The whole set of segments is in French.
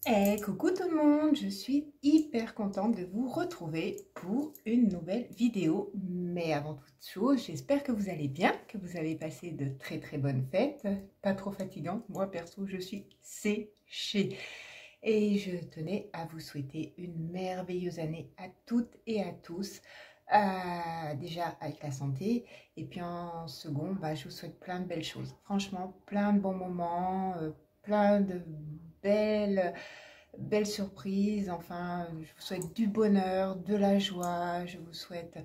Coucou tout le monde, je suis hyper contente de vous retrouver pour une nouvelle vidéo. Mais avant toute chose, j'espère que vous allez bien, que vous avez passé de très bonnes fêtes, pas trop fatigant. Moi perso, je suis séchée. Et je tenais à vous souhaiter une merveilleuse année à toutes et à tous. Déjà avec la santé, et puis en second, je vous souhaite plein de belles choses. Franchement, plein de bons moments, plein de belles surprises. Enfin, je vous souhaite du bonheur, de la joie. Je vous souhaite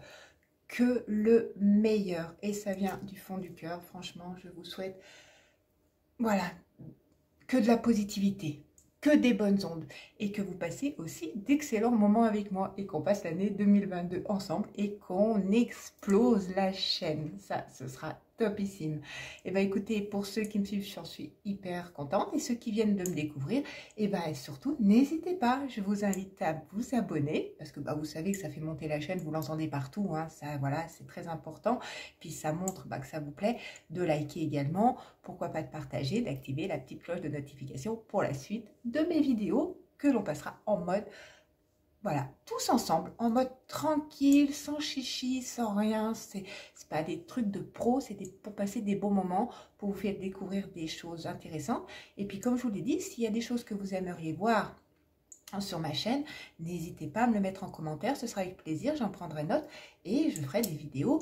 que le meilleur. Et ça vient du fond du cœur. Franchement, je vous souhaite, voilà, que de la positivité, que des bonnes ondes. Et que vous passez aussi d'excellents moments avec moi. Et qu'on passe l'année 2022 ensemble. Et qu'on explose la chaîne. Ça, ce sera topissime. Et écoutez, pour ceux qui me suivent, j'en suis hyper contente. Et ceux qui viennent de me découvrir, et surtout, n'hésitez pas, je vous invite à vous abonner, parce que vous savez que ça fait monter la chaîne, vous l'entendez partout, hein, ça, voilà, c'est très important. Puis ça montre que ça vous plaît, de liker également, pourquoi pas de partager, d'activer la petite cloche de notification pour la suite de mes vidéos que l'on passera en mode, voilà, tous ensemble, en mode tranquille, sans chichi, sans rien. C'est pas des trucs de pro, c'est pour passer des bons moments, pour vous faire découvrir des choses intéressantes. Et puis, comme je vous l'ai dit, s'il y a des choses que vous aimeriez voir sur ma chaîne, n'hésitez pas à me le mettre en commentaire, ce sera avec plaisir, j'en prendrai note et je ferai des vidéos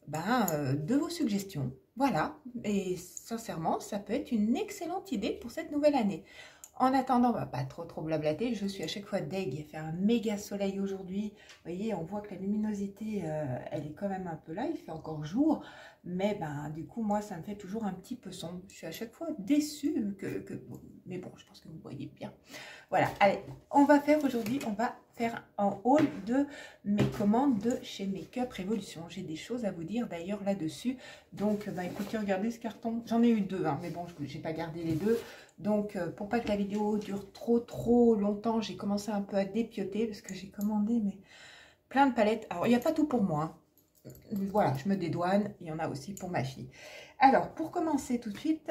de vos suggestions. Voilà, et sincèrement, ça peut être une excellente idée pour cette nouvelle année. En attendant, on va pas trop blablater, je suis à chaque fois deg, il fait un méga soleil aujourd'hui. Vous voyez, on voit que la luminosité, elle est quand même un peu là, il fait encore jour. Mais du coup, moi, ça me fait toujours un petit peu sombre. Je suis à chaque fois déçue mais bon, je pense que vous voyez bien. Voilà, allez, on va faire un haul de mes commandes de chez Make-up Révolution. J'ai des choses à vous dire d'ailleurs là-dessus. Donc, écoutez, regardez ce carton. J'en ai eu deux, hein, mais bon, je n'ai pas gardé les deux. Donc, pour pas que la vidéo dure trop longtemps, j'ai commencé un peu à dépioter parce que j'ai commandé plein de palettes. Alors, il n'y a pas tout pour moi, hein. Voilà, je me dédouane. Il y en a aussi pour ma fille. Alors, pour commencer tout de suite,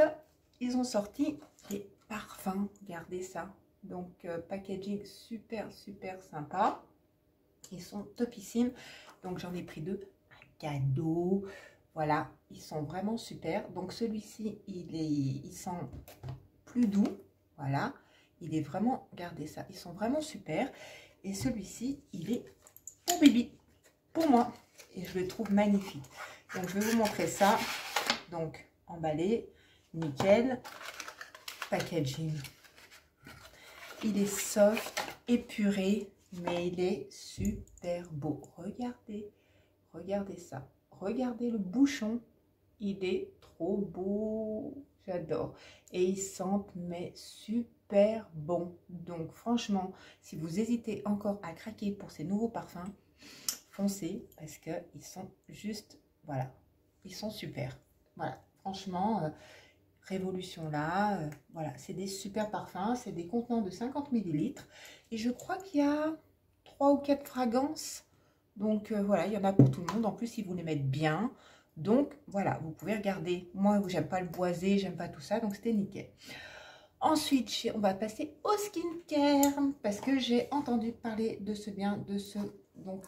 ils ont sorti les parfums. Regardez ça. Donc, packaging super sympa. Ils sont topissimes. Donc, j'en ai pris deux. Un cadeau. Voilà, ils sont vraiment super. Donc, celui-ci, il sent plus doux. Voilà, il est vraiment, regardez ça, ils sont vraiment super. Et celui-ci, il est pour Bibi, pour moi. Et je le trouve magnifique. Donc, je vais vous montrer ça. Donc, emballé, nickel. Packaging. Il est soft, épuré, mais il est super beau. Regardez, regardez ça. Regardez le bouchon. Il est trop beau. J'adore. Et ils sentent mais super bon. Donc franchement, si vous hésitez encore à craquer pour ces nouveaux parfums, foncez parce qu'ils sont juste, voilà, ils sont super. Voilà, franchement, Révolution là, voilà, c'est des super parfums, c'est des contenants de 50 ml et je crois qu'il y a 3 ou 4 fragrances, donc voilà, il y en a pour tout le monde, en plus ils vous les mettent bien, donc voilà, vous pouvez regarder. Moi j'aime pas le boisé, j'aime pas tout ça, donc c'était nickel. Ensuite on va passer au skincare parce que j'ai entendu parler de ce de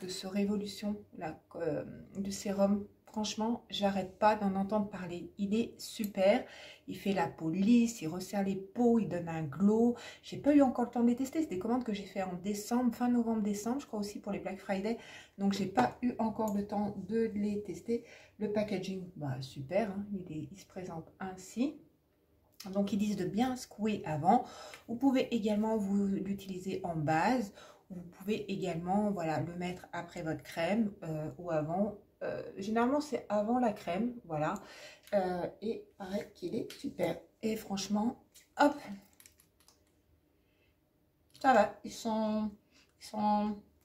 ce Révolution là, de sérum. Franchement, j'arrête pas d'en entendre parler. Il est super. Il fait la peau lisse, il resserre les peaux, il donne un glow. J'ai pas eu encore le temps de les tester. C'est des commandes que j'ai fait en décembre, fin novembre-décembre, je crois aussi pour les Black Friday. Donc, j'ai pas eu encore le temps de les tester. Le packaging, super. Hein, il se présente ainsi. Donc, ils disent de bien secouer avant. Vous pouvez également l'utiliser en base. Vous pouvez également, voilà, le mettre après votre crème ou avant. Généralement, c'est avant la crème, voilà. Et pareil qu'il est super. Et franchement, hop, ça va. Ils sont,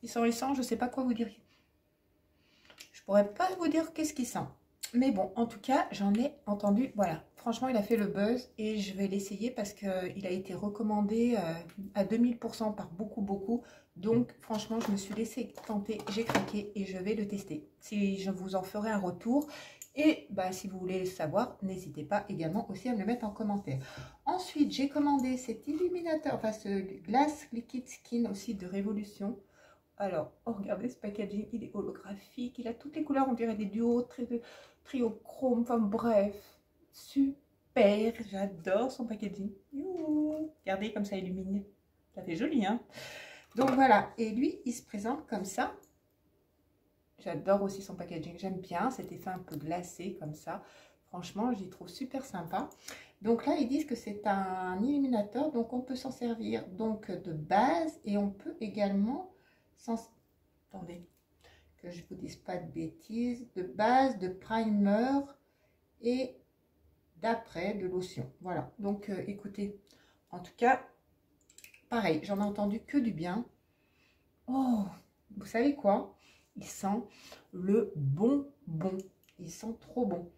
je sais pas quoi vous dire. Je pourrais pas vous dire qu'est-ce qu'ils sent. Mais bon, en tout cas, j'en ai entendu, voilà. Franchement, il a fait le buzz et je vais l'essayer parce qu'il a été recommandé à 2000% par beaucoup. Donc, franchement, je me suis laissée tenter, j'ai craqué et je vais le tester. Si je vous en ferai un retour. Et si vous voulez le savoir, n'hésitez pas également aussi à me le mettre en commentaire. Ensuite, j'ai commandé cet illuminateur, enfin ce Glass Liquid Skin aussi de Révolution. Alors, oh, regardez ce packaging, il est holographique, il a toutes les couleurs, on dirait des duos, trio chrome, enfin bref, super, j'adore son packaging. Youhou. Regardez comme ça illumine, ça fait joli, hein. Donc voilà, et lui, il se présente comme ça. J'adore aussi son packaging, j'aime bien cet effet un peu glacé comme ça. Franchement, j'y trouve super sympa. Donc là, ils disent que c'est un illuminateur, donc on peut s'en servir donc de base et on peut également s'en... Attendez, que je vous dise pas de bêtises. De base, de primer et d'après de lotion. Voilà, donc écoutez, en tout cas, pareil, j'en ai entendu que du bien. Oh, vous savez quoi? Il sent le bonbon. Il sent trop bon.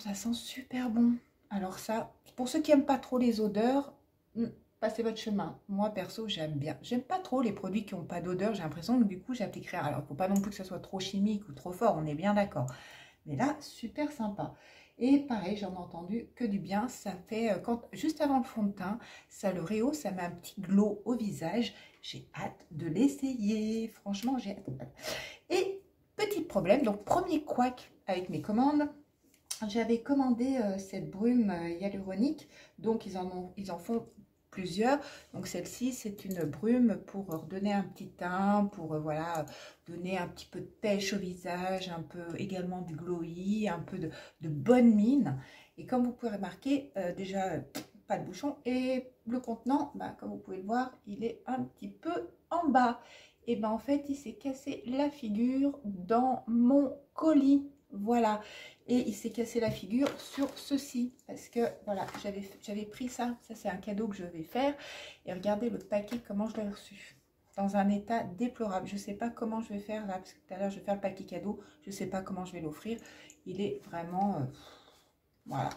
Ça sent super bon. Alors ça, pour ceux qui n'aiment pas trop les odeurs, passez votre chemin. Moi, perso, j'aime bien. J'aime pas trop les produits qui n'ont pas d'odeur. J'ai l'impression que du coup, j'appliquerai. Alors, il ne faut pas non plus que ça soit trop chimique ou trop fort. On est bien d'accord. Mais là, super sympa. Et pareil, j'en ai entendu que du bien. Ça fait, juste avant le fond de teint, ça le rehausse, ça met un petit glow au visage. J'ai hâte de l'essayer. Franchement, j'ai hâte. Et petit problème, donc premier couac avec mes commandes. J'avais commandé cette brume hyaluronique, donc ils en font plusieurs. Donc celle-ci, c'est une brume pour redonner un petit teint, pour voilà, donner un petit peu de pêche au visage, un peu également du glowy, un peu de bonne mine. Et comme vous pouvez remarquer, déjà pas de bouchon, et le contenant, bah, comme vous pouvez le voir, il est un petit peu en bas. Et ben en fait, il s'est cassé la figure dans mon colis. Voilà, et il s'est cassé la figure sur ceci, parce que voilà, j'avais pris ça c'est un cadeau que je vais faire, et regardez le paquet, comment je l'ai reçu, dans un état déplorable. Je sais pas comment je vais faire là, parce que tout à l'heure je vais faire le paquet cadeau, je sais pas comment je vais l'offrir, il est vraiment, voilà,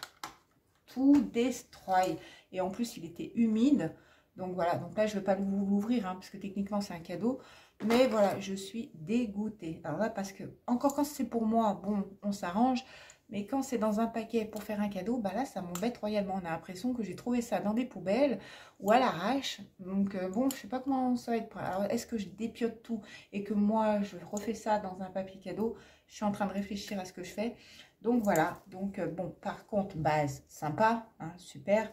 tout destroy, et en plus il était humide, donc voilà, donc là je ne vais pas l'ouvrir, hein, parce que techniquement c'est un cadeau. Mais voilà, je suis dégoûtée. Alors là, parce que, encore quand c'est pour moi, bon, on s'arrange. Mais quand c'est dans un paquet pour faire un cadeau, bah là, ça m'embête royalement. On a l'impression que j'ai trouvé ça dans des poubelles ou à l'arrache. Donc, bon, je sais pas comment ça va être. Alors, est-ce que je dépiote tout et que moi, je refais ça dans un papier cadeau? Je suis en train de réfléchir à ce que je fais. Donc, voilà. Donc, bon, par contre, base, sympa, hein, super.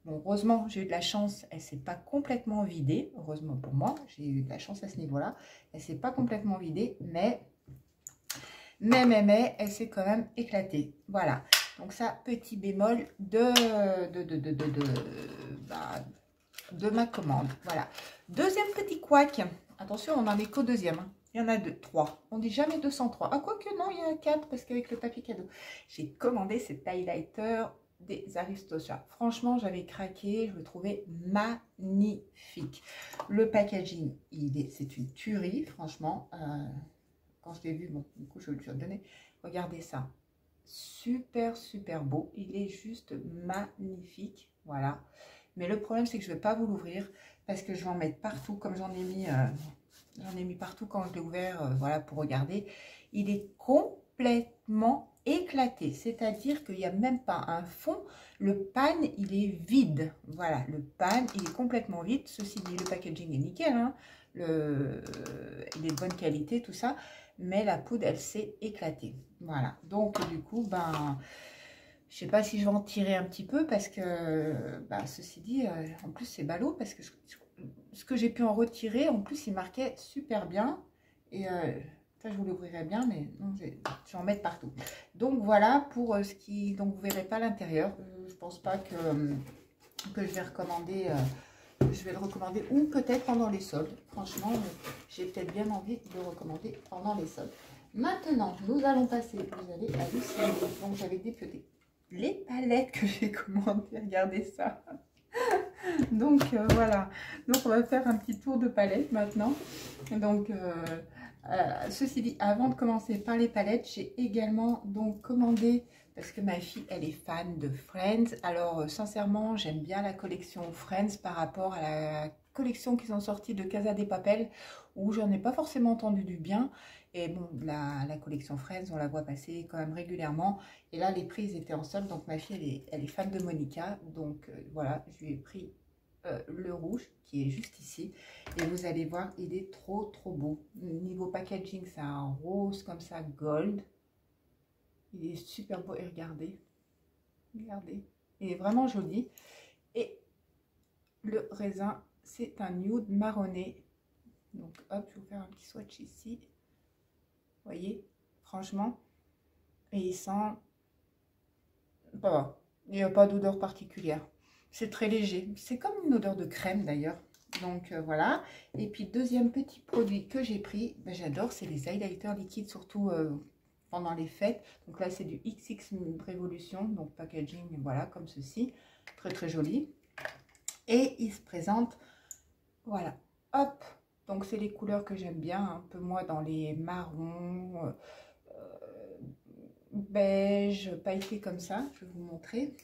Bon, heureusement, j'ai eu de la chance, elle ne s'est pas complètement vidée. Heureusement pour moi, j'ai eu de la chance à ce niveau-là. Elle ne s'est pas complètement vidée, mais elle s'est quand même éclatée. Voilà. Donc ça, petit bémol de ma commande. Voilà. Deuxième petit couac. Attention, on n'en est qu'au deuxième. Hein. Il y en a deux, 3. On dit jamais 203. Ah, quoique non, il y en a 4 parce qu'avec le papier cadeau. J'ai commandé cet highlighter des Aristocia. Franchement, j'avais craqué, je le trouvais magnifique. Le packaging, c'est une tuerie, franchement. Quand je l'ai vu, bon, du coup, je vais le donner. Regardez ça. Super, super beau. Il est juste magnifique. Voilà. Mais le problème, c'est que je ne vais pas vous l'ouvrir parce que je vais en mettre partout, comme j'en ai mis partout quand je l'ai ouvert, voilà, pour regarder. Il est complètement éclaté, c'est-à-dire qu'il n'y a même pas un fond. Le pan, il est vide. Voilà, le pan, il est complètement vide. Ceci dit, le packaging est nickel, hein. Il est de bonne qualité, tout ça. Mais la poudre, elle s'est éclatée. Voilà, donc du coup, ben, je sais pas si je vais en tirer un petit peu parce que, ben, ceci dit, en plus, c'est ballot parce que ce que j'ai pu en retirer, en plus, il marquait super bien. Et ça, je vous l'ouvrirai bien, mais non, je vais en mettre partout. Donc, voilà pour ce qui... Donc, vous verrez pas l'intérieur. Je pense pas que je vais recommander... je vais le recommander ou peut-être pendant les soldes. Franchement, j'ai peut-être bien envie de le recommander pendant les soldes. Maintenant, nous allons passer, vous allez halluciner. Donc, j'avais dépioté les palettes que j'ai commandées. Regardez ça. Donc, voilà. Donc, on va faire un petit tour de palette maintenant. Donc, ceci dit, avant de commencer par les palettes, j'ai également donc commandé... Parce que ma fille, elle est fan de Friends. Alors, sincèrement, j'aime bien la collection Friends par rapport à la collection qu'ils ont sortie de Casa de Papel, où j'en ai pas forcément entendu du bien. Et bon, la collection Friends, on la voit passer quand même régulièrement. Et là, les prix ils étaient en solde. Donc ma fille, elle est fan de Monica. Donc voilà, je lui ai pris le rouge qui est juste ici. Et vous allez voir, il est trop beau. Niveau packaging, c'est un rose comme ça, gold. Il est super beau. Et regardez, regardez. Il est vraiment joli. Et le raisin, c'est un nude marronné. Donc hop, je vais vous faire un petit swatch ici. Vous voyez, franchement. Et il sent... Bah, il n'y a pas d'odeur particulière. C'est très léger. C'est comme une odeur de crème d'ailleurs. Donc voilà. Et puis deuxième petit produit que j'ai pris, ben, j'adore, c'est les highlighters liquides, surtout pendant les fêtes. Donc là c'est du XX Révolution, donc packaging, voilà, comme ceci. Très joli. Et il se présente, voilà, hop. Donc c'est les couleurs que j'aime bien, un peu moi dans les marrons, beige, pailleté comme ça. Je vais vous montrer.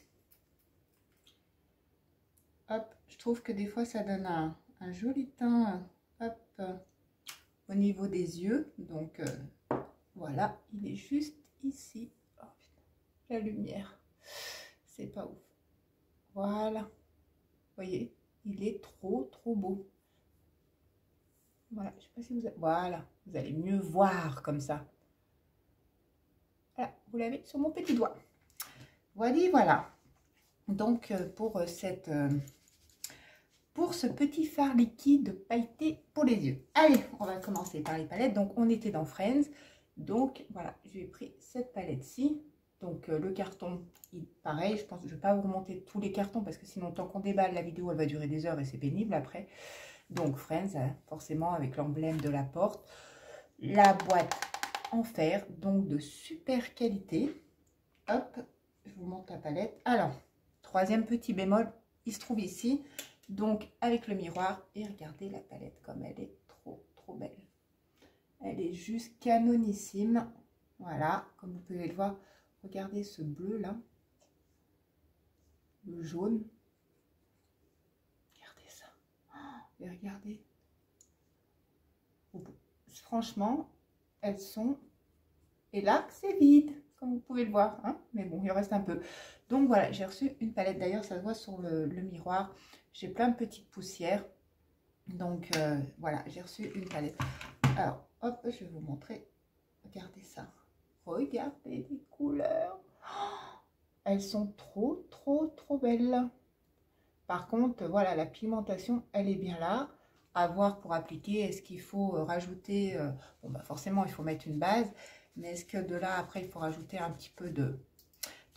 Hop, je trouve que des fois ça donne un joli teint, hop, au niveau des yeux. Donc voilà, il est juste ici. Oh, la lumière, c'est pas ouf. Voilà, vous voyez, il est trop beau. Voilà, je sais pas si vous avez... Voilà, vous allez mieux voir comme ça. Voilà, vous l'avez sur mon petit doigt. Voilà. Donc pour ce petit fard liquide pailleté pour les yeux. Allez, on va commencer par les palettes. Donc on était dans Friends. Donc voilà, j'ai pris cette palette-ci. Donc le carton, pareil, je pense que je ne vais pas vous remonter tous les cartons parce que sinon tant qu'on déballe la vidéo, elle va durer des heures et c'est pénible après. Donc Friends, forcément avec l'emblème de la porte. La boîte en fer, donc de super qualité. Hop, je vous montre la palette. Alors, troisième petit bémol, il se trouve ici. Donc avec le miroir. Et regardez la palette comme elle est trop belle. Elle est juste canonissime. Voilà, comme vous pouvez le voir. Regardez ce bleu là. Le jaune. Regardez ça. Et regardez. Franchement, elles sont... Et là, c'est vide, comme vous pouvez le voir. Hein, mais bon, il en reste un peu. Donc voilà, j'ai reçu une palette. D'ailleurs, ça se voit sur le miroir. J'ai plein de petites poussières. Donc voilà, j'ai reçu une palette. Alors, hop, je vais vous montrer. Regardez ça. Regardez les couleurs. Oh, elles sont trop belles. Par contre, voilà, la pigmentation, elle est bien là. À voir pour appliquer. Est-ce qu'il faut rajouter... bon, bah forcément, il faut mettre une base. Mais est-ce que de là, après, il faut rajouter un petit peu de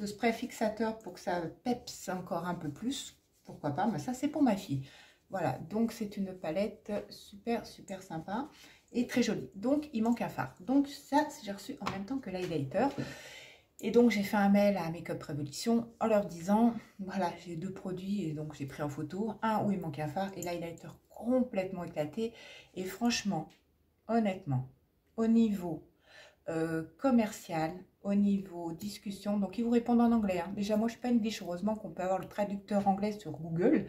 spray fixateur pour que ça pepse encore un peu plus? Pourquoi pas? Mais ça, c'est pour ma fille. Voilà, donc c'est une palette super sympa et très jolie. Donc, il manque un fard. Donc, ça, j'ai reçu en même temps que l'highlighter. Et donc, j'ai fait un mail à Make Up Révolution en leur disant, voilà, j'ai deux produits et donc j'ai pris en photo. Un où il manque un fard et l'highlighter complètement éclaté. Et franchement, honnêtement, au niveau commercial, au niveau discussion, donc ils vous répondent en anglais. Hein. Déjà, moi, je suis pas une biche, heureusement qu'on peut avoir le traducteur anglais sur Google.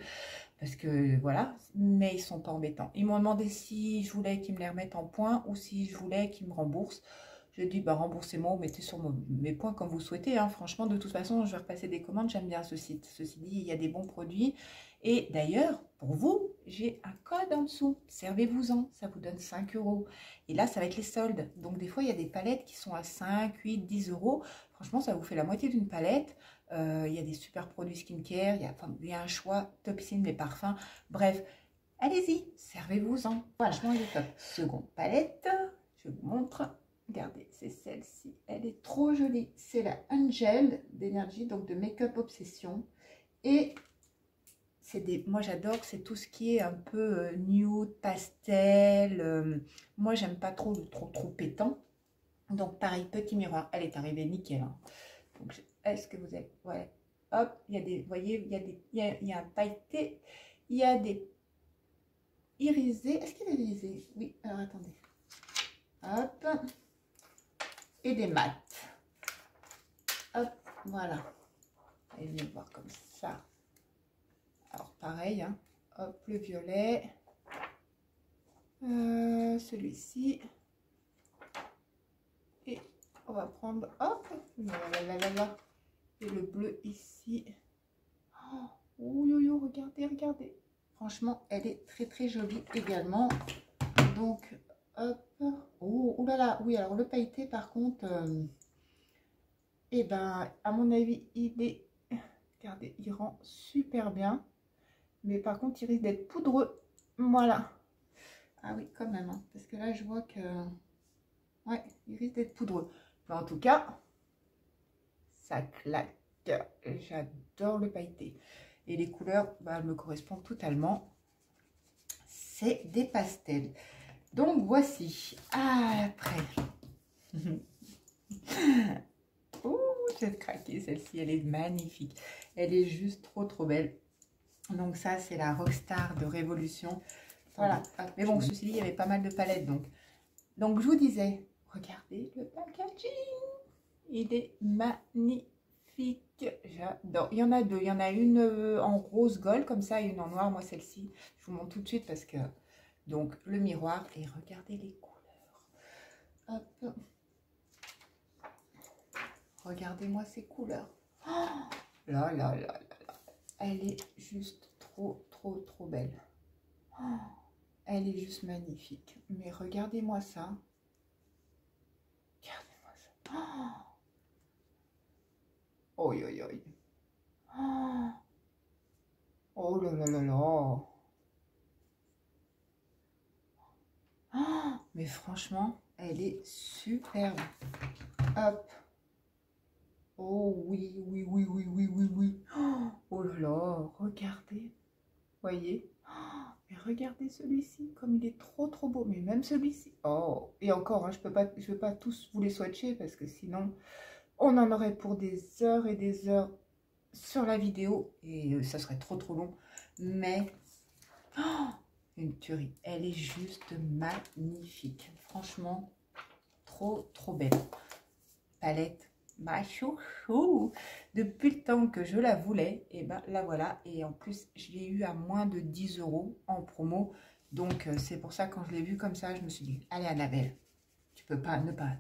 Parce que voilà, mais ils sont pas embêtants. Ils m'ont demandé si je voulais qu'ils me les remettent en points ou si je voulais qu'ils me remboursent. Je dis, bah remboursez-moi ou mettez sur mes points comme vous souhaitez. Hein. Franchement, de toute façon, je vais repasser des commandes. J'aime bien ce site. Ceci dit, il y a des bons produits. Et d'ailleurs, pour vous, j'ai un code en dessous. Servez-vous-en. Ça vous donne 5 €. Et là, ça va être les soldes. Donc, des fois, il y a des palettes qui sont à 5, 8, 10 €. Franchement, ça vous fait la moitié d'une palette. Il y a des super produits skincare. Il y a un choix topissime, les parfums. Bref, allez-y, servez-vous-en. Voilà, franchement, il est top. Seconde palette, je vous montre. Regardez, c'est celle-ci. Elle est trop jolie. C'est la Angel d'énergie, donc de Make Up Obsession. Et c'est des... Moi, j'adore, c'est tout ce qui est un peu nude, pastel. Moi, j'aime pas trop pétant. Donc, pareil, petit miroir. Elle est arrivée nickel. Hein. Donc, est-ce que vous êtes... Ouais. Hop, il y a des... Vous voyez, il y a un pailleté. Il y a des irisés. Est-ce qu'il y a des irisés? Oui, alors attendez. Hop. Et des mats. Hop, voilà. Allez, venez voir comme ça. Alors, pareil, hein. Hop, le violet. Celui-ci. on va prendre, hop, là. Et le bleu ici. Oh, regardez, regardez. Franchement, elle est très très jolie également. Donc, hop. Oh là là, oui, alors le pailleté, par contre, eh ben, à mon avis, il est, regardez, il rend super bien. Mais par contre, il risque d'être poudreux. Voilà. Ah oui, quand même, hein, parce que là, je vois que, ouais, il risque d'être poudreux. Mais en tout cas, ça claque. J'adore le pailleté. Et les couleurs, bah, me correspondent totalement. C'est des pastels. Donc, voici. Après. Ouh, j'ai craqué. Celle-ci, elle est magnifique. Elle est juste trop, trop belle. Donc, ça, c'est la Rockstar de Révolution. Voilà. Mais bon, ceci dit, il y avait pas mal de palettes. Donc je vous disais, regardez le packaging. Il est magnifique. J'adore. Il y en a deux. Il y en a une en rose gold comme ça et une en noir. Moi, celle-ci, je vous montre tout de suite parce que... Donc, le miroir. Et regardez les couleurs. Hop. Regardez-moi ces couleurs. Oh là, là, là, là, là. Elle est juste trop, trop, trop belle. Oh, elle est juste magnifique. Mais regardez-moi ça. Regardez-moi ça. Oh, oi, oi, oi. Oh là là là là. Mais franchement, elle est superbe. Hop. Oh oui, oui, oui, oui, oui, oui, oui. Oh là là, regardez. Voyez? Mais regardez celui-ci, comme il est trop trop beau. Mais même celui-ci. Oh, et encore, hein, je vais pas tous vous les swatcher parce que sinon, on en aurait pour des heures et des heures sur la vidéo et ça serait trop trop long. Mais une tuerie. Elle est juste magnifique. Franchement, trop trop belle. Palette, ma chouchou. Depuis le temps que je la voulais, et ben la voilà. Et en plus, je l'ai eu à moins de 10 € en promo. Donc, c'est pour ça, quand je l'ai vue comme ça, je me suis dit, allez Annabelle, tu peux pas ne pas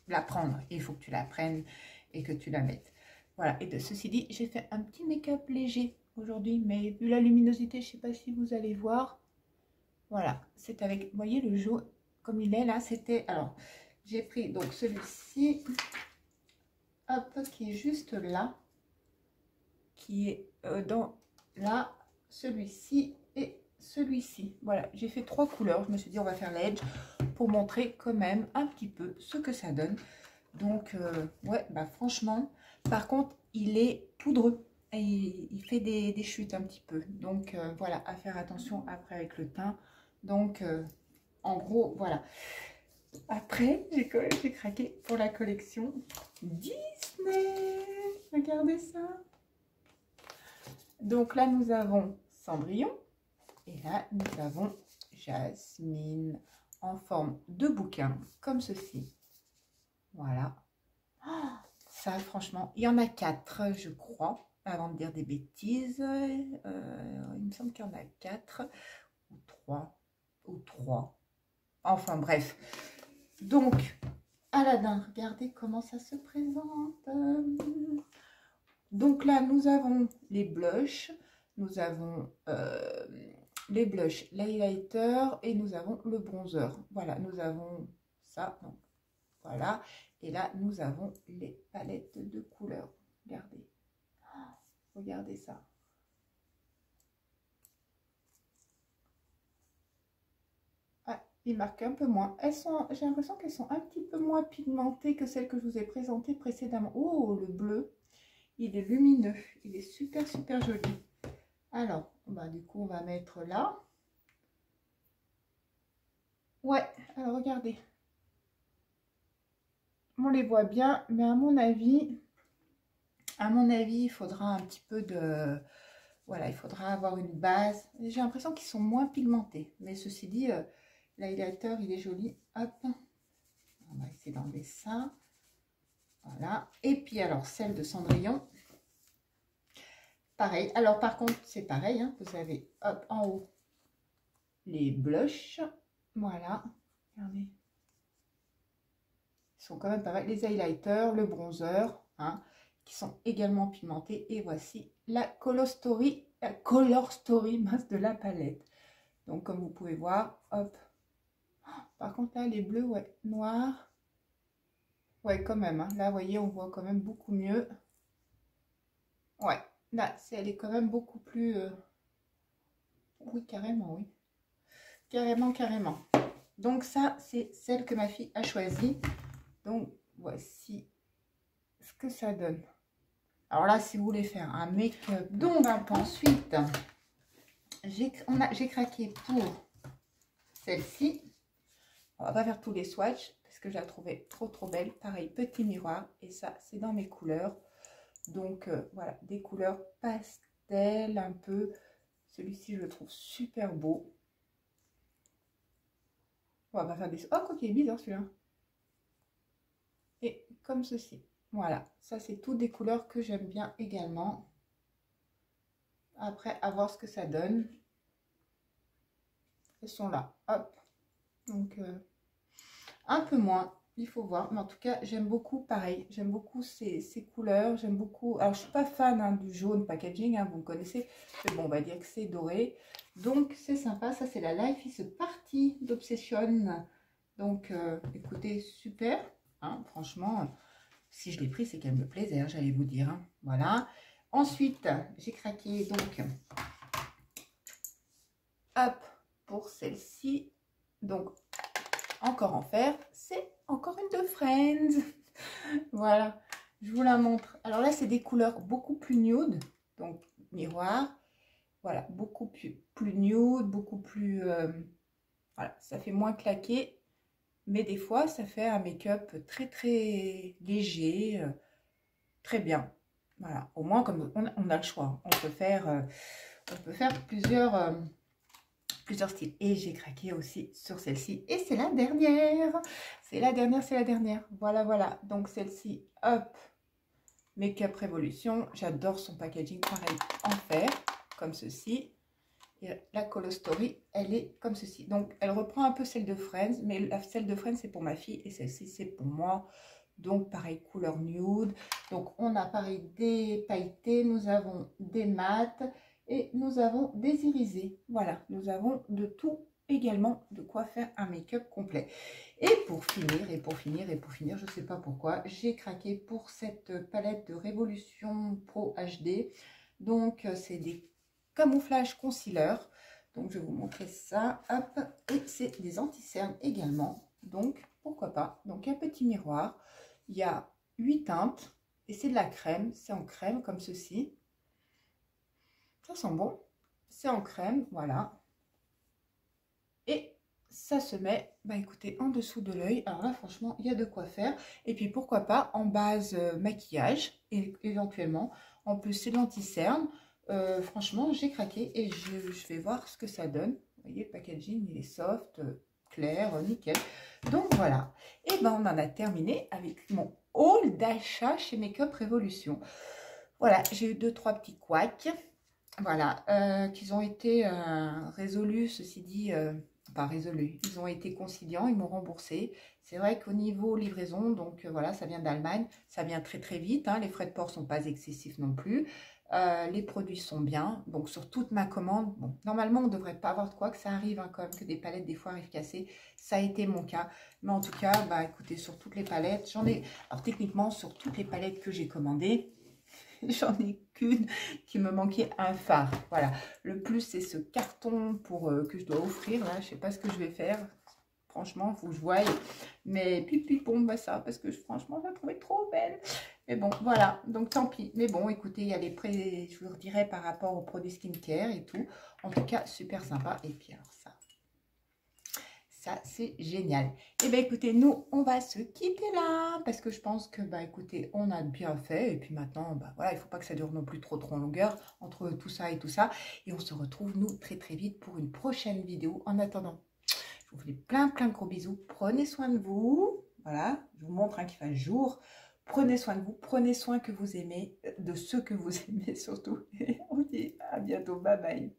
la prendre. Il faut que tu la prennes et que tu la mettes. Voilà. Et de ceci dit, j'ai fait un petit make-up léger aujourd'hui. Mais vu la luminosité, je sais pas si vous allez voir. Voilà. C'est avec, vous voyez, le jaune comme il est là. C'était, alors, j'ai pris donc celui-ci. Hop, qui est juste là, qui est dans là, celui-ci et celui-ci. Voilà, j'ai fait 3 couleurs. Je me suis dit, on va faire l'edge pour montrer quand même un petit peu ce que ça donne. Donc, ouais, bah franchement, par contre, il est poudreux et il fait des chutes un petit peu. Donc, voilà, à faire attention après avec le teint. Donc, en gros, voilà. Après, j'ai craqué pour la collection Disney. Regardez ça. Donc là, nous avons Cendrillon. Et là, nous avons Jasmine en forme de bouquin, comme ceci. Voilà. Ça, franchement, il y en a 4, je crois, avant de dire des bêtises. Il me semble qu'il y en a 4 ou 3. Enfin, bref. Donc, Aladdin, regardez comment ça se présente. Donc là, nous avons les blushs, nous avons les blushs, l'highlighter et nous avons le bronzer. Voilà, nous avons ça. Donc, voilà. Et là, nous avons les palettes de couleurs. Regardez. Regardez ça. Il marque un peu moins. J'ai l'impression qu'elles sont un petit peu moins pigmentées que celles que je vous ai présentées précédemment. Oh, le bleu, il est lumineux. Il est super, super joli. Alors, bah, du coup, on va mettre là. Ouais, alors regardez. On les voit bien, mais à mon avis, il faudra un petit peu de... Voilà, il faudra avoir une base. J'ai l'impression qu'ils sont moins pigmentés. Mais ceci dit... l'highlighter, il est joli. Hop. On va essayer d'enlever ça. Voilà. Et puis, alors, celle de Cendrillon. Pareil. Alors, par contre, c'est pareil. Hein. Vous avez, hop, en haut, les blushs. Voilà. Regardez. qui sont quand même pas mal. Les highlighters, le bronzer, hein, qui sont également pigmentés. Et voici la Color Story mince de la palette. Donc comme vous pouvez voir, hop. Par contre là, les bleus, ouais, noirs. Ouais, quand même, hein. Là, vous voyez, on voit quand même beaucoup mieux. Ouais, là, elle est quand même beaucoup plus... Oui, carrément, oui. Carrément, carrément. Donc ça, c'est celle que ma fille a choisie. Donc, voici ce que ça donne. Alors là, si vous voulez faire un make-up, donc ensuite, j'ai craqué pour celle-ci. On va pas faire tous les swatchs parce que je la trouvais trop belle. Pareil, petit miroir. Et ça, c'est dans mes couleurs. Donc, voilà, des couleurs pastel un peu. Celui-ci, je le trouve super beau. On va pas faire des... Oh, quoi qu'il est bizarre celui-là. Et comme ceci. Voilà, ça c'est toutes des couleurs que j'aime bien également. Après, à voir ce que ça donne. Elles sont là, hop. Donc, un peu moins, il faut voir. Mais en tout cas, j'aime beaucoup, pareil. J'aime beaucoup ces couleurs. J'aime beaucoup... Alors, je suis pas fan hein, du jaune packaging, hein, vous me connaissez. Mais bon, on va dire que c'est doré. Donc, c'est sympa. Ça, c'est la Life is a Party d'Obsession. Donc, écoutez, super. Hein, franchement... Si je l'ai pris, c'est qu'elle me plaisait, hein, j'allais vous dire. Hein. Voilà. Ensuite, j'ai craqué donc, hop, pour celle-ci. Donc, encore en fer, c'est encore une de Friends. Voilà, je vous la montre. Alors là, c'est des couleurs beaucoup plus nude. Donc, miroir. Voilà, beaucoup plus nude, beaucoup plus... voilà, ça fait moins claqué. Mais des fois, ça fait un make-up très léger, très bien. Voilà, au moins comme on a le choix. On peut faire plusieurs styles. Et j'ai craqué aussi sur celle-ci. Et c'est la dernière. C'est la dernière. Voilà. Donc celle-ci, hop, Make-up Révolution. J'adore son packaging, pareil, en fer, comme ceci. Et la Color Story, elle est comme ceci. Donc, elle reprend un peu celle de Friends, mais celle de Friends, c'est pour ma fille et celle-ci, c'est pour moi. Donc, pareil, couleur nude. Donc, on a pareil des pailletés, nous avons des mats et nous avons des irisés. Voilà, nous avons de tout également, de quoi faire un make-up complet. Et pour finir, je ne sais pas pourquoi, j'ai craqué pour cette palette de Révolution Pro HD. Donc, c'est des camouflage concealer. Donc je vais vous montrer ça, hop, et c'est des anti-cernes également, donc pourquoi pas. Donc un petit miroir, il y a 8 teintes et c'est de la crème, c'est en crème comme ceci. Ça sent bon, c'est en crème, voilà. Et ça se met, bah écoutez, en dessous de l'œil. Alors là franchement, il y a de quoi faire. Et puis pourquoi pas en base maquillage, et éventuellement. En plus c'est de l'anti-cerne. Franchement, j'ai craqué et je vais voir ce que ça donne. Vous voyez, le packaging, il est soft, clair, nickel. Donc voilà. Et ben, on en a terminé avec mon haul d'achat chez Make-up Révolution. Voilà, j'ai eu 2-3 petits couacs. Voilà, qu'ils ont été résolus, ceci dit, pas résolus. Ils ont été conciliants, ils m'ont remboursé. C'est vrai qu'au niveau livraison, donc voilà, ça vient d'Allemagne. Ça vient très vite. Hein, les frais de port ne sont pas excessifs non plus. Les produits sont bien, donc sur toute ma commande, bon, normalement on ne devrait pas avoir de quoi, que ça arrive hein, quand même, que des palettes des fois arrivent cassées, ça a été mon cas, mais en tout cas, bah écoutez, sur toutes les palettes, j'en ai, alors techniquement sur toutes les palettes que j'ai commandées, j'en ai qu'une qui me manquait un fard, voilà, le plus c'est ce carton pour que je dois offrir, là, je sais pas ce que je vais faire. Franchement, il faut que je voie. Mais puis bon, bah ça, parce que franchement, je la trouvais trop belle. Mais bon, voilà. Donc, tant pis. Mais bon, écoutez, il y a les prix, je vous dirais, par rapport aux produits skincare et tout. En tout cas, super sympa. Et puis, alors ça c'est génial. Et bien, écoutez, nous, on va se quitter là. Parce que je pense que, bah, écoutez, on a bien fait. Et puis maintenant, bah, voilà, il ne faut pas que ça dure non plus trop en longueur entre tout ça et tout ça. Et on se retrouve, nous, très vite pour une prochaine vidéo. En attendant, je vous fais plein de gros bisous. Prenez soin de vous. Voilà, je vous montre hein, qu'il fait jour. Prenez soin de vous. Prenez soin que vous aimez, de ceux que vous aimez surtout. Et on dit à bientôt. Bye bye.